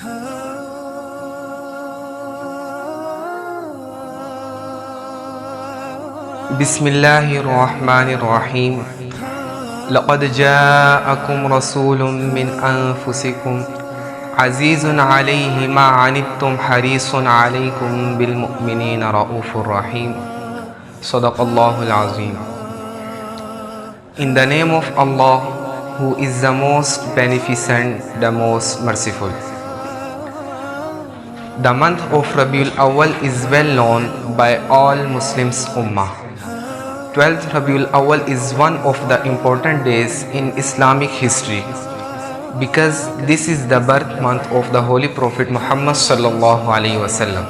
Bismillahirrahmanirrahim. لقد جاءكم رسول من أنفسكم عزيز عليه ما عنتم حريص عليكم بالمؤمنين رؤوف رحيم. صدق الله العظيم. In the name of Allah, who is the most beneficent, the most merciful. The month of Rabiul Awal is well known by all Muslims Ummah. 12th Rabiul Awal is one of the important days in Islamic history because this is the birth month of the Holy Prophet Muhammad sallallahu alaihi wasallam.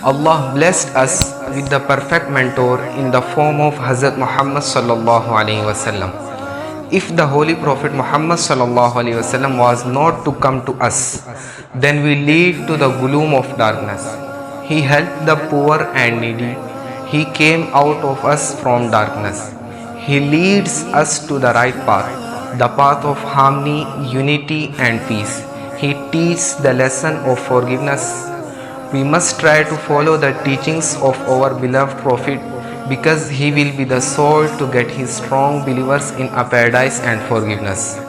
Allah blessed us with the perfect mentor in the form of Hazrat Muhammad sallallahu alaihi wasallam. If the Holy Prophet Muhammad sallallahu alaihi wasallam was not to come to us, then we lead to the gloom of darkness. He helped the poor and needy. He came out of us from darkness. He leads us to the right path, the path of harmony, unity and peace. He teaches the lesson of forgiveness. We must try to follow the teachings of our beloved Prophet because he will be the soul to get his strong believers in a paradise and forgiveness.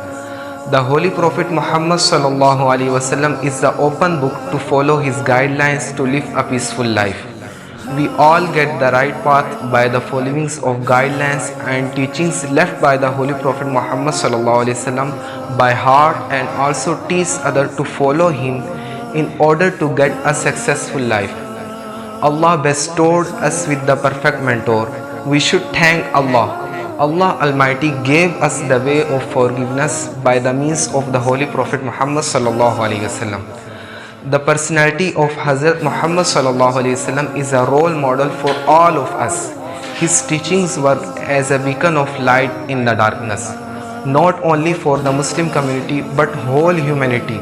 The Holy Prophet Muhammad sallallahu alaihi wasallam is the open book to follow his guidelines to live a peaceful life. We all get the right path by the followings of guidelines and teachings left by the Holy Prophet Muhammad sallallahu alaihi wasallam by heart, and also teach others to follow him in order to get a successful life. Allah bestowed us with the perfect mentor. We should thank Allah. Allah Almighty gave us the way of forgiveness by the means of the Holy Prophet Muhammad sallallahu alaihi wasallam. The personality of Hazrat Muhammad sallallahu alaihi wasallam is a role model for all of us. His teachings work as a beacon of light in the darkness, not only for the Muslim community but whole humanity.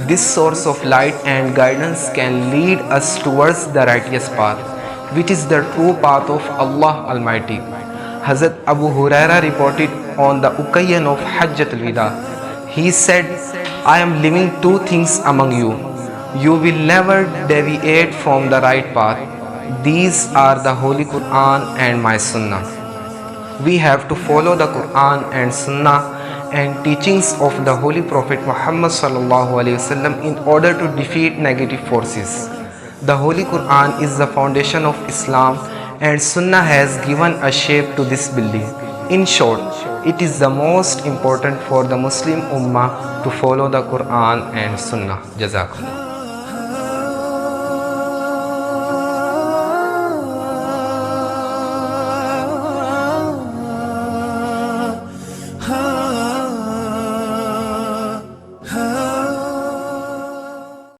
This source of light and guidance can lead us towards the righteous path, which is the true path of Allah Almighty. Hazrat Abu Huraira reported on the occasion of Hajjatul Wida. He said, I am leaving two things among you. You will never deviate from the right path. These are the Holy Quran and my Sunnah. We have to follow the Quran and Sunnah and teachings of the Holy Prophet Muhammad sallallahu alaihi wasallam in order to defeat negative forces. The Holy Quran is the foundation of Islam and Sunnah has given a shape to this building. In short, it is the most important for the Muslim Ummah to follow the Quran and Sunnah. Jazakallah.